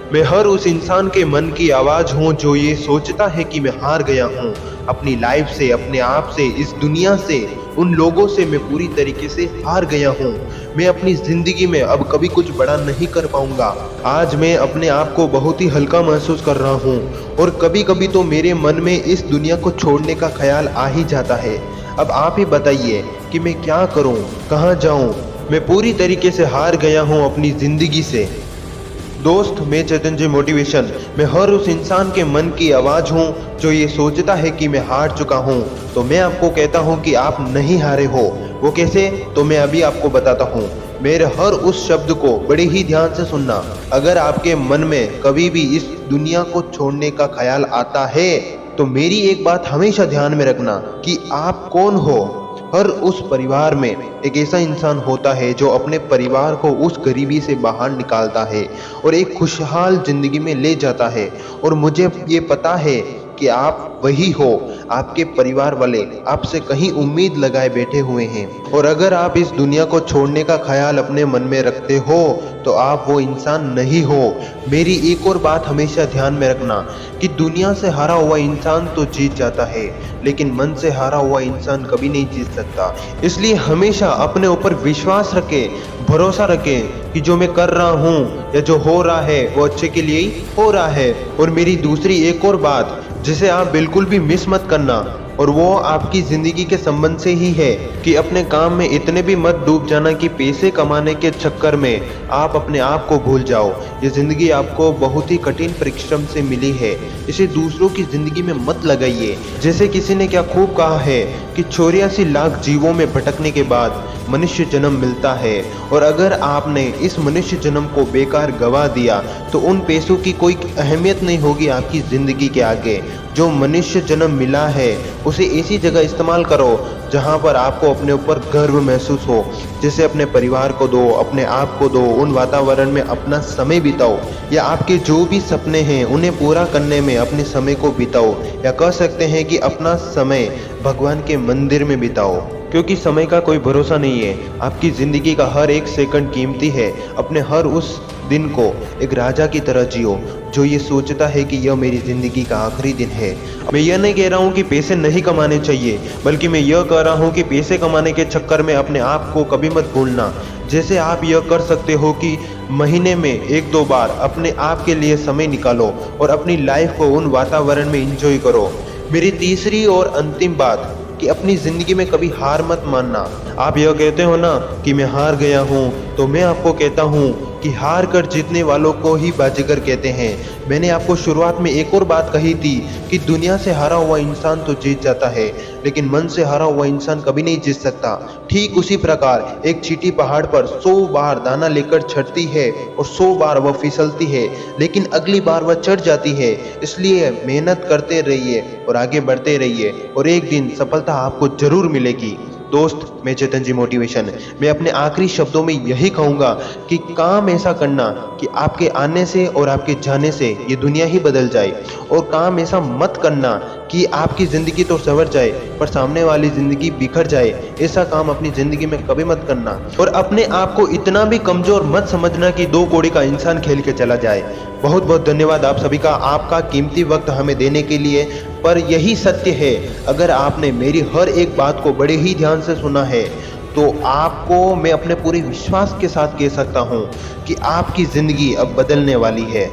मैं हर उस इंसान के मन की आवाज़ हूँ जो ये सोचता है कि मैं हार गया हूँ अपनी लाइफ से, अपने आप से, इस दुनिया से, उन लोगों से मैं पूरी तरीके से हार गया हूँ। मैं अपनी ज़िंदगी में अब कभी कुछ बड़ा नहीं कर पाऊँगा। आज मैं अपने आप को बहुत ही हल्का महसूस कर रहा हूँ और कभी कभी तो मेरे मन में इस दुनिया को छोड़ने का ख्याल आ ही जाता है। अब आप ही बताइए कि मैं क्या करूँ, कहाँ जाऊँ। मैं पूरी तरीके से हार गया हूँ अपनी ज़िंदगी से। दोस्त, मैं चेतन जी मोटिवेशन। मैं हर उस इंसान के मन की आवाज़ हूँ जो ये सोचता है कि मैं हार चुका हूँ। तो मैं आपको कहता हूँ कि आप नहीं हारे हो। वो कैसे? तो मैं अभी आपको बताता हूँ। मेरे हर उस शब्द को बड़े ही ध्यान से सुनना। अगर आपके मन में कभी भी इस दुनिया को छोड़ने का ख्याल आता है तो मेरी एक बात हमेशा ध्यान में रखना कि आप कौन हो। हर उस परिवार में एक ऐसा इंसान होता है जो अपने परिवार को उस गरीबी से बाहर निकालता है और एक खुशहाल जिंदगी में ले जाता है। और मुझे ये पता है कि आप वही हो। आपके परिवार वाले आपसे कहीं उम्मीद लगाए बैठे हुए हैं और अगर आप इस दुनिया को छोड़ने का ख्याल अपने मन में रखते हो तो आप वो इंसान नहीं हो। मेरी एक और बात हमेशा ध्यान में रखना कि दुनिया से हारा हुआ इंसान तो जीत जाता है लेकिन मन से हारा हुआ इंसान कभी नहीं जीत सकता। इसलिए हमेशा अपने ऊपर विश्वास रखें, भरोसा रखें कि जो मैं कर रहा हूँ या जो हो रहा है वो अच्छे के लिए ही हो रहा है। और मेरी दूसरी एक और बात जिसे आप बिल्कुल भी मिस मत करना, और वो आपकी ज़िंदगी के संबंध से ही है कि अपने काम में इतने भी मत डूब जाना कि पैसे कमाने के चक्कर में आप अपने आप को भूल जाओ। ये ज़िंदगी आपको बहुत ही कठिन परिश्रम से मिली है, इसे दूसरों की ज़िंदगी में मत लगाइए। जैसे किसी ने क्या खूब कहा है कि 84 लाख जीवों में भटकने के बाद मनुष्य जन्म मिलता है और अगर आपने इस मनुष्य जन्म को बेकार गवा दिया तो उन पैसों की कोई अहमियत नहीं होगी आपकी ज़िंदगी के आगे। जो मनुष्य जन्म मिला है उसे ऐसी जगह इस्तेमाल करो जहाँ पर आपको अपने ऊपर गर्व महसूस हो। जैसे अपने परिवार को दो, अपने आप को दो, उन वातावरण में अपना समय बिताओ या आपके जो भी सपने हैं उन्हें पूरा करने में अपने समय को बिताओ, या कह सकते हैं कि अपना समय भगवान के मंदिर में बिताओ। क्योंकि समय का कोई भरोसा नहीं है। आपकी ज़िंदगी का हर एक सेकंड कीमती है। अपने हर उस दिन को एक राजा की तरह जियो जो ये सोचता है कि यह मेरी ज़िंदगी का आखिरी दिन है। मैं यह नहीं कह रहा हूँ कि पैसे नहीं कमाने चाहिए, बल्कि मैं यह कह रहा हूँ कि पैसे कमाने के चक्कर में अपने आप को कभी मत भूलना। जैसे आप यह कर सकते हो कि महीने में 1-2 बार अपने आप के लिए समय निकालो और अपनी लाइफ को उन वातावरण में एंजॉय करो। मेरी तीसरी और अंतिम बात कि अपनी ज़िंदगी में कभी हार मत मानना। आप यह कहते हो ना कि मैं हार गया हूँ, तो मैं आपको कहता हूँ कि हार कर जीतने वालों को ही बाजीगर कहते हैं। मैंने आपको शुरुआत में एक और बात कही थी कि दुनिया से हारा हुआ इंसान तो जीत जाता है लेकिन मन से हारा हुआ इंसान कभी नहीं जीत सकता। ठीक उसी प्रकार एक चींटी पहाड़ पर 100 बार दाना लेकर चढ़ती है और 100 बार वह फिसलती है लेकिन अगली बार वह चढ़ जाती है। इसलिए मेहनत करते रहिए और आगे बढ़ते रहिए और एक दिन सफलता आपको जरूर मिलेगी। दोस्त, मैं चेतन जी मोटिवेशन। मैं अपने आखिरी शब्दों में यही कहूँगा कि काम ऐसा करना कि आपके आने से और आपके जाने से ये दुनिया ही बदल जाए, और काम ऐसा मत करना कि आपकी ज़िंदगी तो संवर जाए पर सामने वाली ज़िंदगी बिखर जाए। ऐसा काम अपनी ज़िंदगी में कभी मत करना। और अपने आप को इतना भी कमज़ोर मत समझना कि 2 कौड़ी का इंसान खेल के चला जाए। बहुत बहुत धन्यवाद आप सभी का, आपका कीमती वक्त हमें देने के लिए। पर यही सत्य है, अगर आपने मेरी हर एक बात को बड़े ही ध्यान से सुना है तो आपको मैं अपने पूरे विश्वास के साथ कह सकता हूँ कि आपकी ज़िंदगी अब बदलने वाली है।